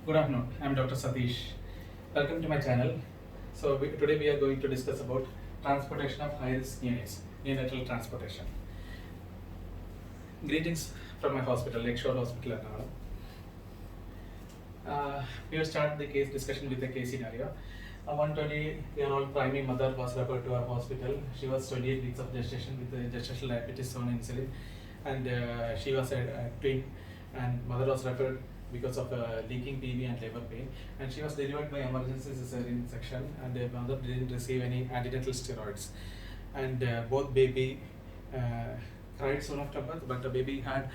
Good afternoon. I'm Dr. Satish. Welcome to my channel. Today we are going to discuss about transportation of high-risk units, neonatal transportation. Greetings from my hospital, Lakeshore Hospital, Ernakulam. We will start the case discussion with a case scenario. A 120-year-old primary mother was referred to our hospital. She was 28 weeks of gestation with gestational diabetes on insulin, and she was a twin. And mother was referred because of leaking PV and labor pain, and she was delivered by emergency cesarean section, and the mother didn't receive any antenatal steroids, and both baby cried soon after birth, but the baby had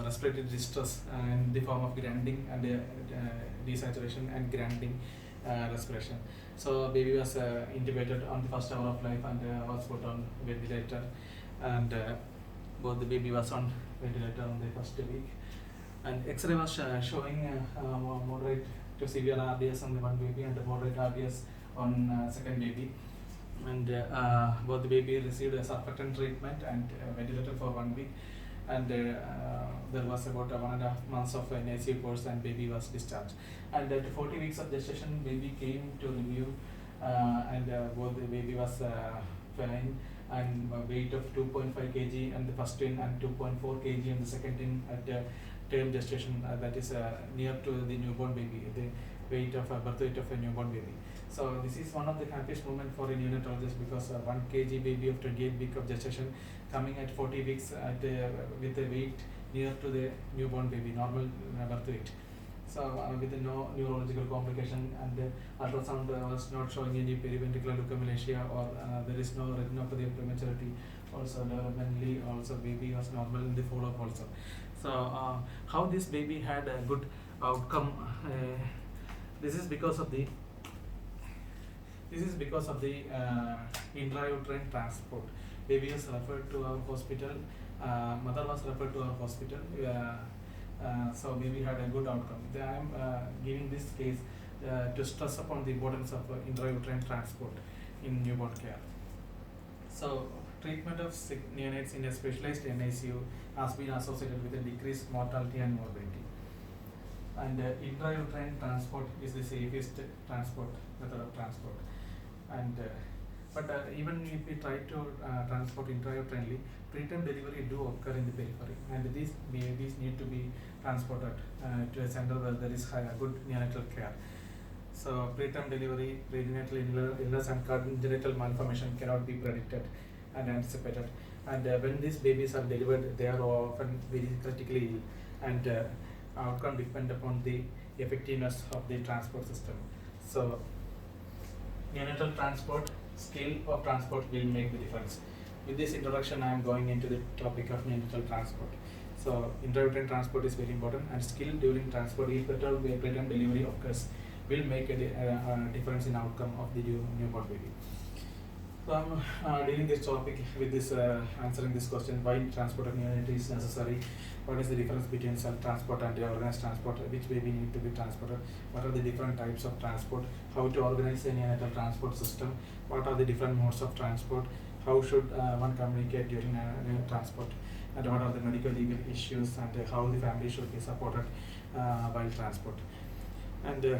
respiratory distress in the form of grinding and desaturation and grinding respiration. So baby was intubated on the first hour of life and was put on ventilator, and both the baby was on ventilator on the first week, and X-ray was showing moderate to severe RDS on the one baby and moderate RDS on second baby, and both the baby received a surfactant treatment and ventilator for 1 week, and there was about 1.5 months of NICU course, and baby was discharged. And at 40 weeks of gestation, baby came to review, and both the baby was fine, and weight of 2.5 kg and the first twin, and 2.4 kg and the second twin at term gestation, that is near to the newborn baby, the weight of birth weight of a newborn baby. So this is one of the happiest moment for a neonatologist, because 1 kg baby of 28 week of gestation coming at 40 weeks at with a weight near to the newborn baby, normal birth weight. So with no neurological complication, and the ultrasound was not showing any periventricular leukomalacia, or there is no retinopathy of prematurity. Also developmentally, also baby was normal in the follow-up also. So how this baby had a good outcome? This is because of the intrauterine transport. Baby was referred to our hospital. Mother was referred to our hospital. So baby had a good outcome. I am giving this case to stress upon the importance of intrauterine transport in newborn care. So treatment of sick neonates in a specialized NICU has been associated with a decreased mortality and morbidity. And intrauterine transport is the safest method of transport. And but even if we try to transport intrauterine, preterm delivery do occur in the periphery, and these babies need to be transported to a center where there is good neonatal care. So preterm delivery, prenatal illness and congenital malformation cannot be predicted and anticipated. And when these babies are delivered, they are often very critically ill, and outcome depend upon the effectiveness of the transport system. So neonatal transport, scale of transport will make the difference. With this introduction, I am going into the topic of neonatal transport. So intrauterine transport is very important, and skill during transport, if at all preterm delivery occurs, will make a difference in outcome of the newborn baby. So I'm dealing this topic with this answering this question: why transport of neonate is necessary? What is the difference between self-transport and organized transport? Which baby need to be transported? What are the different types of transport? How to organize a neonatal transport system? What are the different modes of transport? How should one communicate during transport? And what are the medical legal issues, and how the family should be supported while transport? And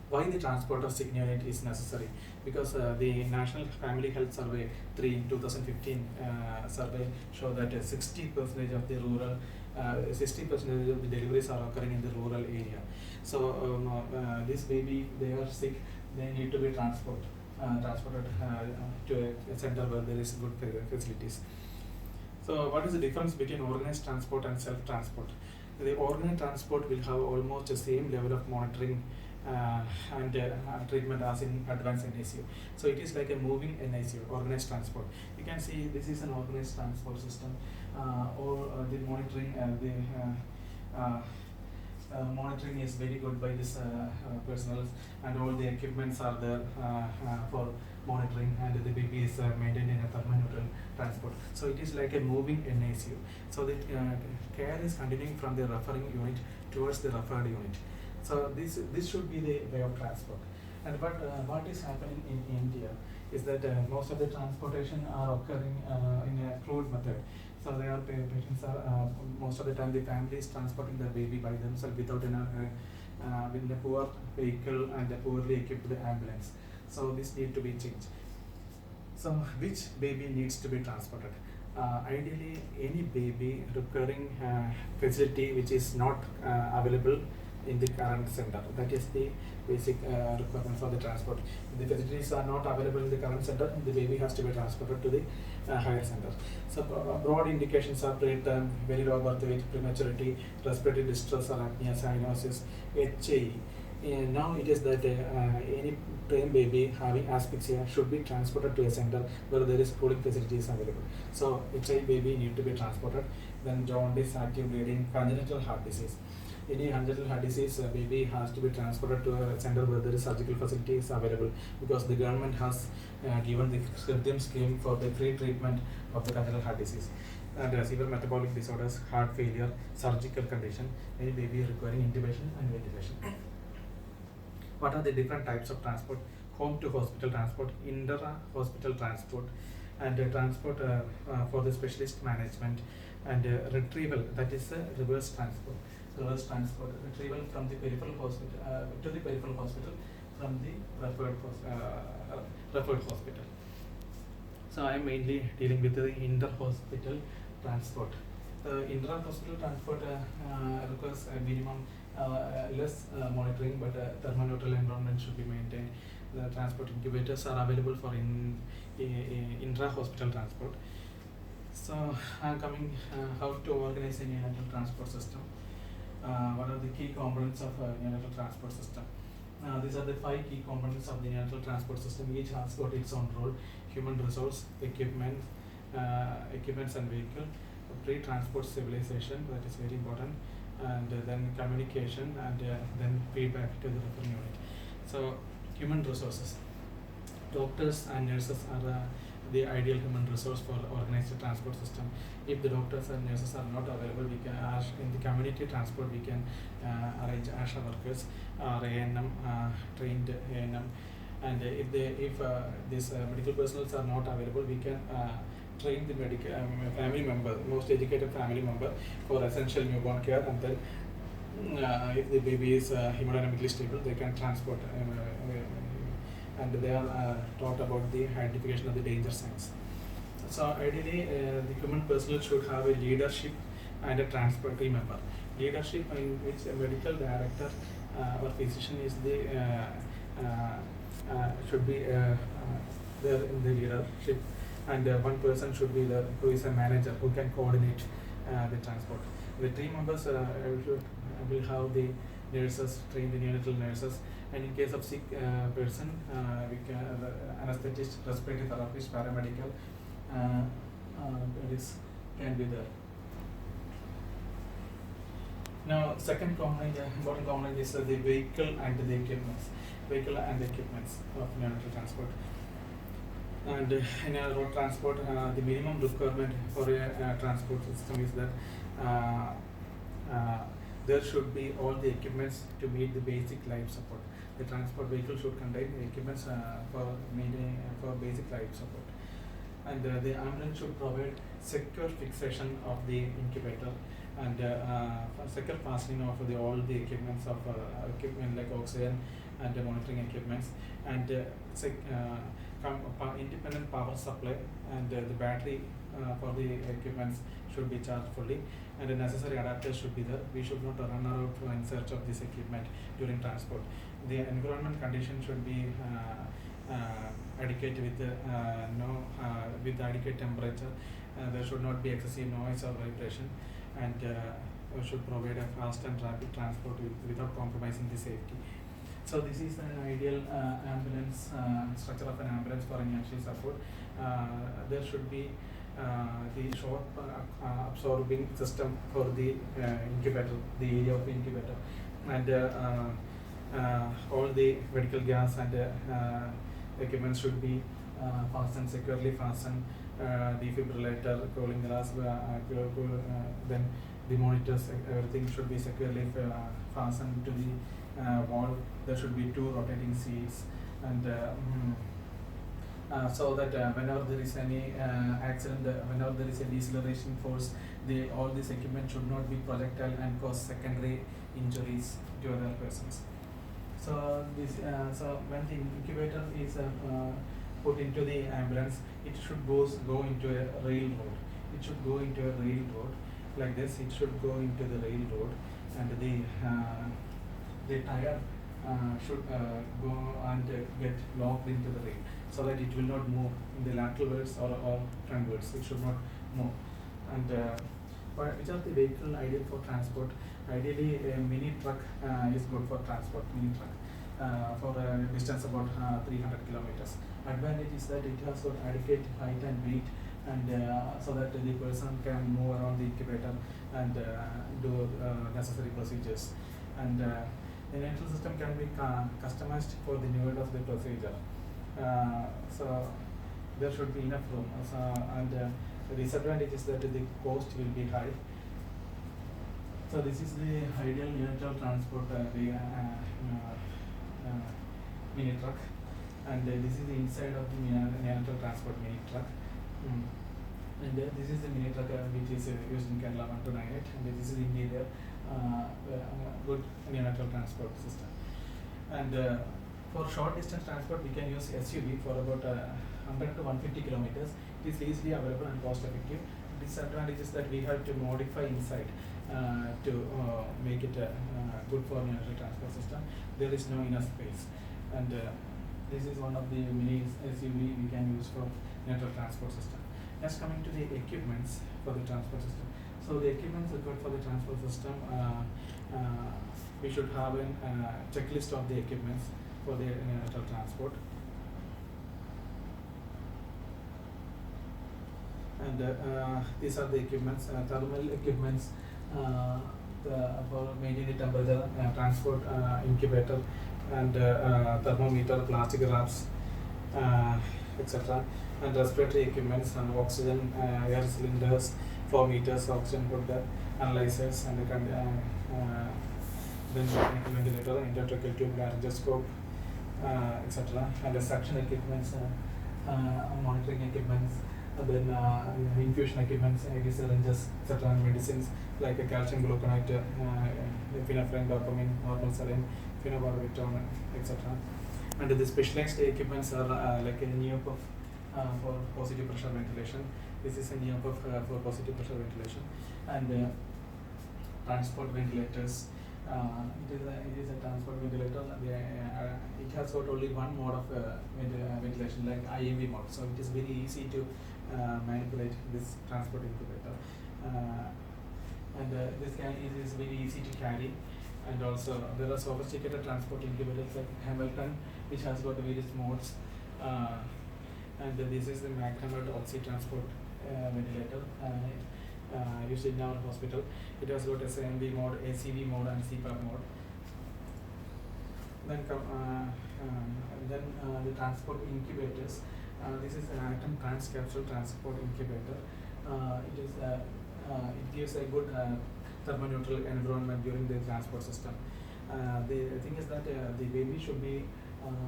why the transport of sick neonate is necessary? Because the National Family Health Survey 3 in 2015 survey show that 60% of the rural, 60% of the deliveries are occurring in the rural area. So this baby, they are sick, they need to be transported to a center where there is good facilities. So what is the difference between organized transport and self-transport? The organized transport will have almost the same level of monitoring and treatment as in advanced NICU. So it is like a moving NICU, organized transport. You can see this is an organized transport system, or the monitoring, monitoring is very good by this personnel, and all the equipments are there for monitoring, and the baby is maintained in a thermoneutral transport. So it is like a moving NICU. So the care is continuing from the referring unit towards the referred unit. So this should be the way of transport. And but what is happening in India is that most of the transportation are occurring in a crude method. So they are patients are most of the time the family is transporting their baby by themselves without with the poor vehicle and the poorly equipped ambulance. So this need to be changed. So which baby needs to be transported? Ideally, any baby requiring facility which is not available in the current center. That is the basic requirement for the transport. If the facilities are not available in the current center, the baby has to be transported to the higher center. So broad indications are preterm, very low birth weight, prematurity, respiratory distress or apnea, cyanosis, HAE. Now it is that any preterm baby having asphyxia should be transported to a center where there is cooling facilities available. So HAE baby need to be transported. Then jaundice, active bleeding, congenital heart disease. Any congenital heart disease baby has to be transported to a center where there is surgical facilities available, because the government has given the SCRIPTIM scheme for the free treatment of the congenital heart disease. And severe metabolic disorders, heart failure, surgical condition, any baby requiring intubation and ventilation. What are the different types of transport? Home to hospital transport, intra-hospital transport, and transport for the specialist management, and retrieval, that is reverse transport. Reverse transport, retrieval from the peripheral hospital to the peripheral hospital from the referred hospital. So I am mainly dealing with the inter-hospital transport. Intra-hospital transport requires a minimum less monitoring, but thermoneutral environment should be maintained. The transport incubators are available for intra-hospital transport. So coming how to organize a neonatal transport system. What are the key components of neonatal transport system? These are the 5 key components of the neonatal transport system. Each has got its own role: human resource, equipments and vehicle, pre-transport civilization, that is very important, and then communication, and then feedback to the referring unit. So human resources, doctors and nurses are the ideal human resource for organized transport system. If the doctors and nurses are not available, we can in the community transport we can arrange ASHA workers or ANM, trained ANM, and if these medical personnel are not available, we can train the medical family member, most educated family member, for essential newborn care, and then if the baby is hemodynamically stable, they can transport, and they are taught about the identification of the danger signs. So ideally, the human personnel should have a leadership and a transport team member. Leadership, in which a medical director or physician is the should be there in the leadership, and one person should be there who is a manager who can coordinate the transport. The team members will have the nurses, trained the neonatal nurses, and in case of sick person, we can anesthetist, respiratory therapist, paramedical, this can be there. Now, second component, important component is the vehicle and the equipments. Vehicle and the equipments of neonatal transport. And in a road transport, the minimum requirement for a transport system is that there should be all the equipments to meet the basic life support. The transport vehicle should contain equipments for basic life support. And the ambulance should provide secure fixation of the incubator, and secure fastening of all the equipments of equipment like oxygen and monitoring equipments, and independent power supply, and the battery for the equipments should be charged fully, and the necessary adapters should be there. We should not run out in search of this equipment during transport. The environment condition should be adequate with with adequate temperature. There should not be excessive noise or vibration, and should provide a fast and rapid transport without compromising the safety. So this is an ideal ambulance structure of an ambulance for any actual support. There should be the short absorbing system for the incubator, the area of the incubator, and all the medical gas and equipment should be fastened, securely fastened. Defibrillator, cooling glass, then the monitors, everything should be securely fastened to the wall. There should be 2 rotating seats, and so that whenever there is any accident, whenever there is a deceleration force, all this equipment should not be projectile and cause secondary injuries to other persons. So when the incubator is put into the ambulance, it should go into a railroad. It should go into a railroad like this. It should go into the railroad, and the tire should go and get locked into the rail, so that it will not move in the lateralwards or frontwards. It should not move. And which are the vehicle ideal for transport? Ideally, a mini truck is good for transport. Mini truck for a distance about 300 kilometers. Advantage is that it has got adequate height and weight, and so that the person can move around the incubator and do necessary procedures. And the neutral system can be customized for the need of the procedure. So there should be enough room. And the disadvantage is that the cost will be high. So this is the ideal neonatal transport mini truck, and this is the inside of the neonatal transport mini truck. And this is the mini truck which is used in Kerala 1298, and this is the interior good neonatal transport system. And for short distance transport, we can use SUV for about 100 to 150 kilometers. It is easily available and cost effective. Disadvantage is that we have to modify inside to make it good for neonatal transport system. There is no enough space, and this is one of the mini SUV we can use for neonatal transport system. Next, coming to the equipments for the transport system. So the equipments required for the transport system, we should have a checklist of the equipments for the neonatal transport. And these are the equipments, thermal equipments for maintaining the temperature, transport incubator, and thermometer, plastic wraps, etc. And respiratory equipments, and oxygen, air cylinders, flow meters, oxygen holder, analyzers, and then ventilator, endotracheal tube, laryngoscope, etc. And the suction equipments, monitoring equipments, then infusion equipments, IV syringes, etc. And medicines like a calcium gluconate, epinephrine, dopamine, normal saline, phenobarbital, etc. And the specialized equipments are like a NEOPUF for positive pressure ventilation. This is a NEOPUF for positive pressure ventilation, and transport ventilators. It is a transport ventilator. It has got only one mode of ventilation, like IMV mode. So it is very easy to manipulate this transport incubator, and it is very easy to carry. And also there are sophisticated transport incubators like Hamilton, which has got various modes. And this is the McDermott Oxy transport ventilator used in our hospital. It has got SMV mode, ACV mode, and CPAP mode. Then the transport incubators. This is an atom capsule transport incubator. It gives a good thermoneutral environment during the transport system. The thing is that the baby should be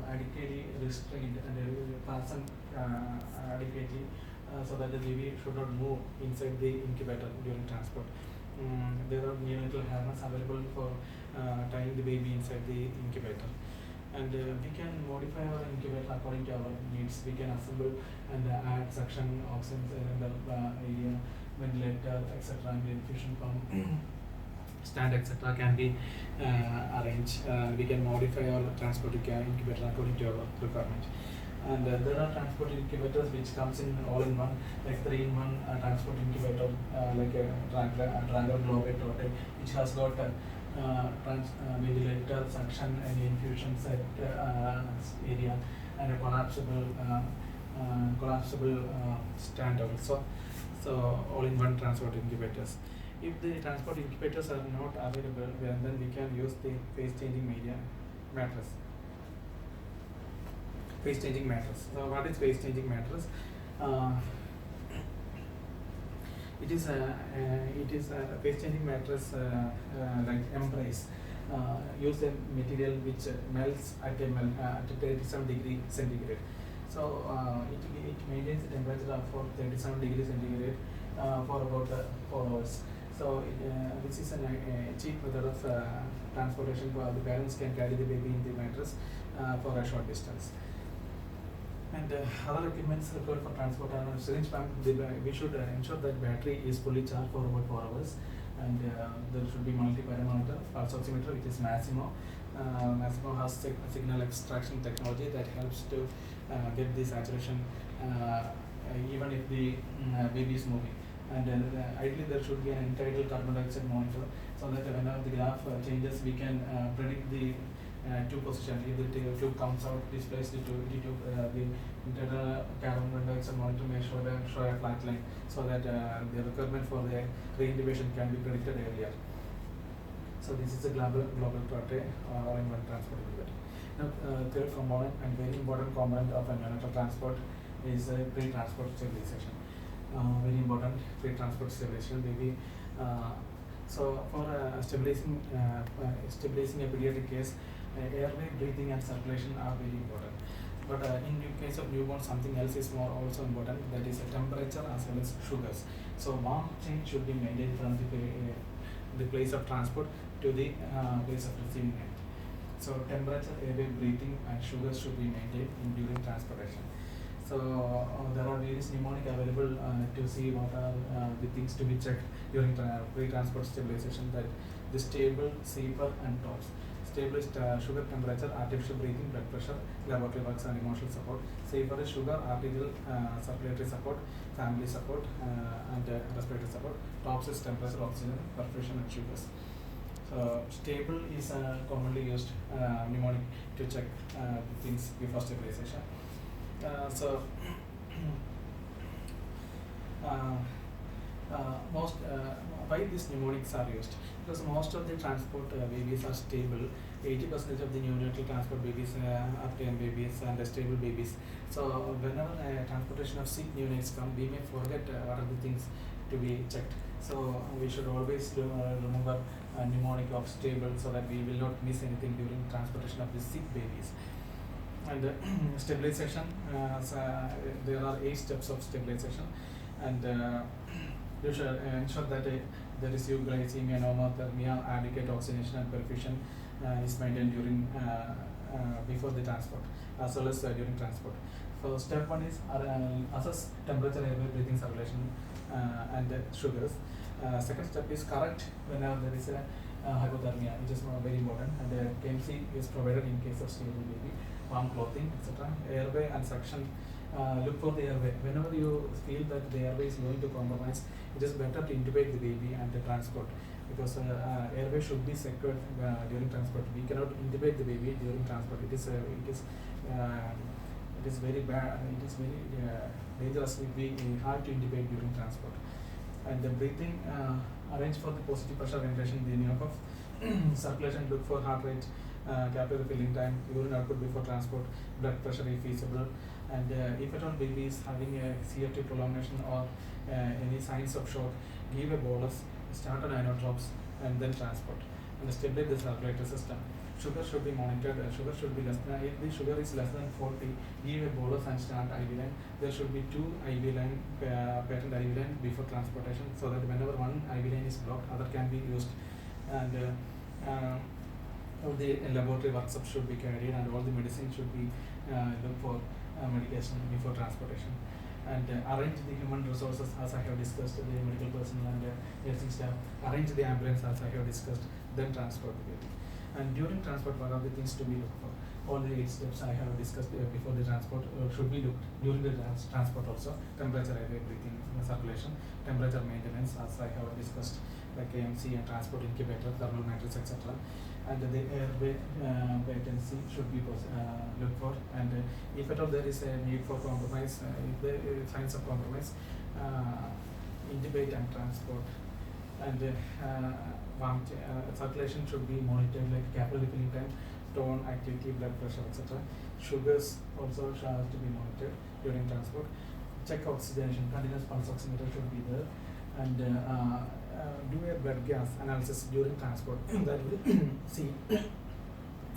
adequately restrained and fastened adequately, so that the baby should not move inside the incubator during transport. There are neonatal harness available for tying the baby inside the incubator. And we can modify our incubator according to our needs. We can assemble and add suction, oxygen cylinder, area, ventilator, etc. and the infusion pump, stand, etc. can be arranged. We can modify our transport incubator according to our requirement. And there are transport incubators which comes in all in one, like 3-in-1 transport incubator, like a Dranger Globate Rotate, which has got ventilator, suction, and infusion set area, and a collapsible stand also. So all-in-one transport incubators. If the transport incubators are not available, then we can use the phase-changing mattress. Phase-changing mattress. So what is phase-changing mattress? It is a phase-changing mattress like Embrace. Use a material which melts at 37 degrees centigrade. So it maintains the temperature for 37 degrees centigrade for about 4 hours. So this is a cheap method of transportation. For the parents can carry the baby in the mattress for a short distance. And other equipments required for transport are syringe pump. We should ensure that battery is fully charged for about 4 hours, and there should be multi-parameter pulse oximeter, which is Masimo. Masimo has signal extraction technology that helps to get the saturation even if the baby is moving. And ideally there should be an internal carbon dioxide monitor, so that whenever the graph changes, we can predict the tube position. If the tube comes out, displays the internal carbon dioxide monitor may show a flat line, so that the requirement for the re-intubation can be predicted earlier. So this is a global tray all-in-one transport unit. Now, third component and very important component of a neonatal transport is pre-transport stabilization. Very important pre-transport stabilization, baby. So for stabilizing a pediatric case, airway, breathing, and circulation are very important. But in case of newborn, something else is more also important. That is temperature as well as sugars. So warm change should be maintained from the place of transport to the place of receiving end. So temperature, airway, breathing, and sugars should be maintained during transportation. So there are various mnemonic available to see what are the things to be checked during pre-transport stabilization. That the stable, CPAP, and TOPS. Stable is sugar, temperature, artificial breathing, blood pressure, laboratory works, and emotional support. CPAP is sugar, arterial circulatory support, family support, and respiratory support. TOPS is temperature, oxygen, perfusion, and sugars. So stable is commonly used mnemonic to check things before stabilization. Most why these mnemonics are used? Because most of the transport babies are stable. 80% of the neonatal transport babies are tame babies and stable babies. So whenever transportation of sick neonates come, we may forget what are the things to be checked. So we should always remember a mnemonic of stable, so that we will not miss anything during transportation of the sick babies. And stabilization, there are 8 steps of stabilization, and you should ensure that there is euglycemia, normothermia, adequate oxygenation, and perfusion is maintained during before the transport as well as during transport. So step 1 is assess temperature, airway, breathing, circulation, and sugars. Second step is correct whenever there is a hypothermia, which is very important, and KMC is provided in case of stable baby. Warm clothing, etc. Airway and suction. Look for the airway. Whenever you feel that the airway is going to compromise, it is better to intubate the baby and the transport, because airway should be secured during transport. We cannot intubate the baby during transport. It is very bad. It is very dangerous. It will be hard to intubate during transport. And the breathing, arrange for the positive pressure ventilation in the neocough. Circulation, look for heart rate, capillary filling time, urine output before transport, blood pressure if feasible, and if at all baby is having a CFT prolongation or any signs of shock, give a bolus, start on inotropes, and then transport, and stabilize the circulatory system. Sugar should be monitored. Sugar should be less than, if the sugar is less than 40, give a bolus and start IV line. There should be 2 IV line, patent IV line before transportation, so that whenever one IV line is blocked, other can be used. And all the laboratory workups should be carried, and all the medicine should be looked for medication before transportation. And arrange the human resources as I have discussed, the medical personnel and nursing staff. Arrange the ambulance as I have discussed, then transport the baby. And during transport, what are the things to be looked for? All the 8 steps I have discussed before the transport should be looked during the transport also. Temperature, airway, breathing, circulation, temperature maintenance as I have discussed, like AMC and transport incubator, thermal matrix, etc. And the airway patency should be looked for. And if at all there is a need for compromise, if there is signs of compromise, intubate and transport. And circulation should be monitored, like capillary filling time, tone, activity, blood pressure, etc. Sugars also have to be monitored during transport. Check oxygenation, continuous pulse oximeter should be there, and do a blood gas analysis during transport. That will see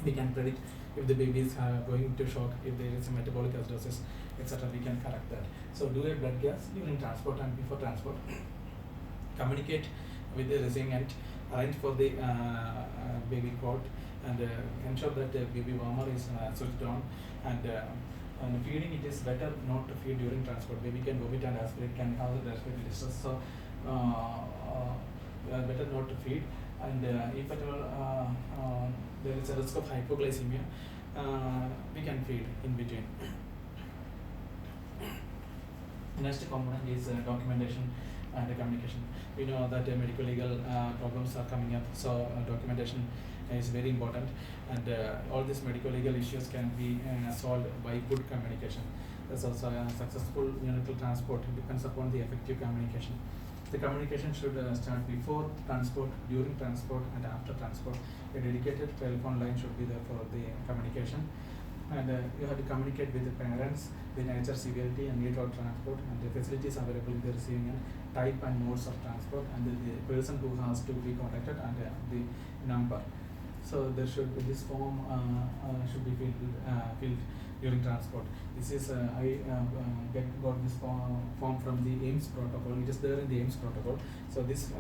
we can predict if the baby is going to shock, if there is a metabolic acidosis, etc. We can correct that. So do a blood gas during transport and before transport. Communicate with the receiving end, arrange for the baby cot, and ensure that baby warmer is switched on, and feeding, it is better not to feed during transport. Baby can vomit and aspirate, can cause respiratory distress. So better not to feed. And if at all there is a risk of hypoglycemia, we can feed in between. Next component is documentation and communication. We know that medical legal problems are coming up, so documentation is very important, and all these medical legal issues can be solved by good communication. So successful neonatal transport depends upon the effective communication. The communication should start before transport, during transport, and after transport. A dedicated telephone line should be there for the communication, and you have to communicate with the parents, the nature, severity, and need of transport, and the facilities available in the receiving end, type and modes of transport, and the person who has to be contacted, and the number. So there should be this form should be filled during transport. This is I got this form from the AIMS protocol. It is there in the AIMS protocol. So this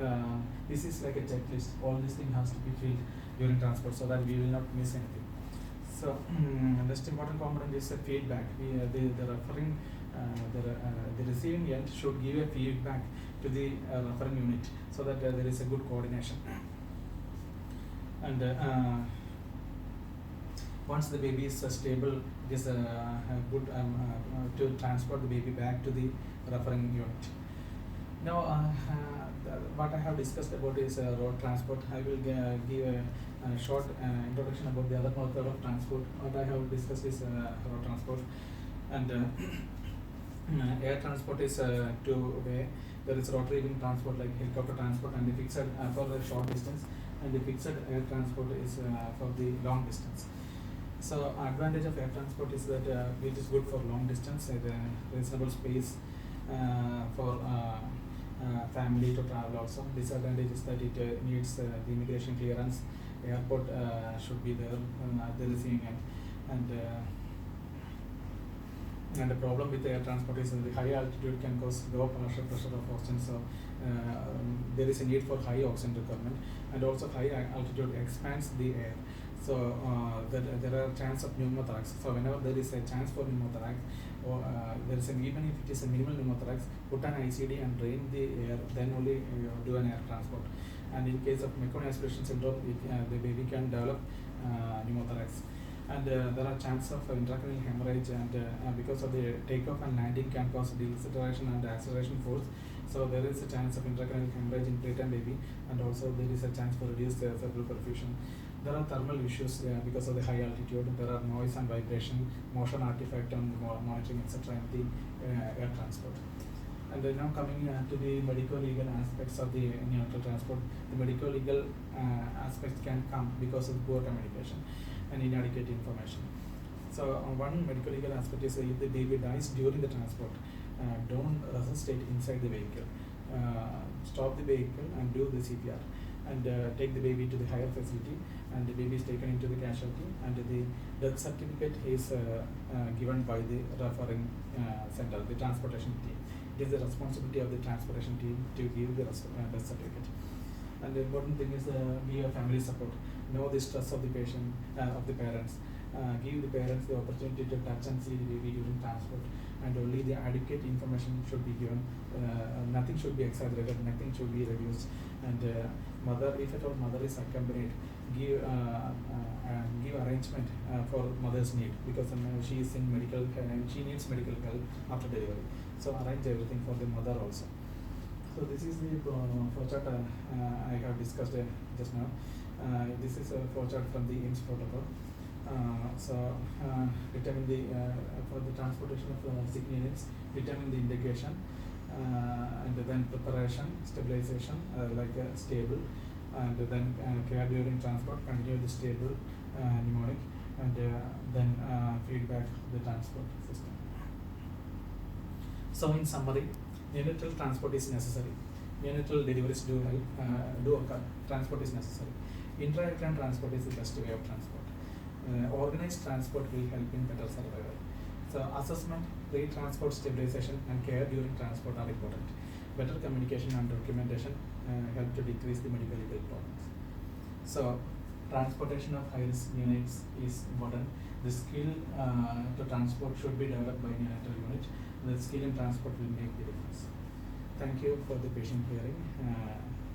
is like a checklist. All these things has to be filled during transport so that we will not miss anything. So next important component is feedback. The referring the receiving end should give a feedback to the referring unit so that there is a good coordination. And once the baby is stable, it is good to transport the baby back to the referring unit. Now, what I have discussed about is road transport. I will give a short introduction about the other method of transport. What I have discussed is road transport, and air transport is two-way. There is rotary wing transport like helicopter transport, and the fixed for the short distance, and the fixed air transport is for the long distance. So advantage of air transport is that it is good for long distance at a reasonable space for family to travel also. Disadvantage is that it needs the immigration clearance. Airport should be there at the receiving end, and the problem with air transport is that the high altitude can cause low pressure of oxygen. So there is a need for high oxygen requirement, and also high altitude expands the air. So there are chance of pneumothorax. So whenever there is a chance for pneumothorax, or there is even if it is a minimal pneumothorax, put an ICD and drain the air, then only do an air transport. And in case of meconium aspiration syndrome, the baby can develop pneumothorax. And there are chances of intracranial hemorrhage, and because of the takeoff and landing can cause deceleration and acceleration force. So there is a chance of intracranial hemorrhage in preterm baby, and also there is a chance for reduced cerebral perfusion. There are thermal issues because of the high altitude. There are noise and vibration, motion artifact and monitoring, etc. in the air transport. And now coming to the medico-legal aspects of the neonatal transport, the medico-legal aspects can come because of poor communication and inadequate information. So one medico-legal aspect is if the baby dies during the transport, don't resuscitate inside the vehicle. Stop the vehicle and do the CPR, and take the baby to the higher facility, and the baby is taken into the casualty, and the death certificate is given by the referring center, the transportation team. It is the responsibility of the transportation team to give the death certificate. And the important thing is give a family support. Know the stress of the patient, of the parents. Give the parents the opportunity to touch and see the baby during transport, and only the adequate information should be given. Nothing should be exaggerated, nothing should be reduced. And mother, if at all mother is accompanied, give arrangement for mother's need, because she is in medical, she needs medical help after delivery. So arrange everything for the mother also. So this is the flowchart I have discussed just now. This is a flowchart from the AIMS protocol. Determine the for the transportation of sick units, determine the indication, and then preparation, stabilization, stable, and then care during transport, continue the stable pneumonic, and then feedback the transport system. So in summary, neonatal transport is necessary. Neonatal deliveries do occur. Transport is necessary. Intrauterine transport is the best way of transport. Organized transport will help in better survival. So assessment, pre-transport stabilization, and care during transport are important. Better communication and documentation help to decrease the medical legal problems. So, transportation of high-risk neonates is important. The skill to transport should be developed by neonatal unit. The skill in transport will make the difference. Thank you for the patient hearing.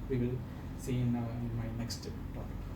We will see in my next topic.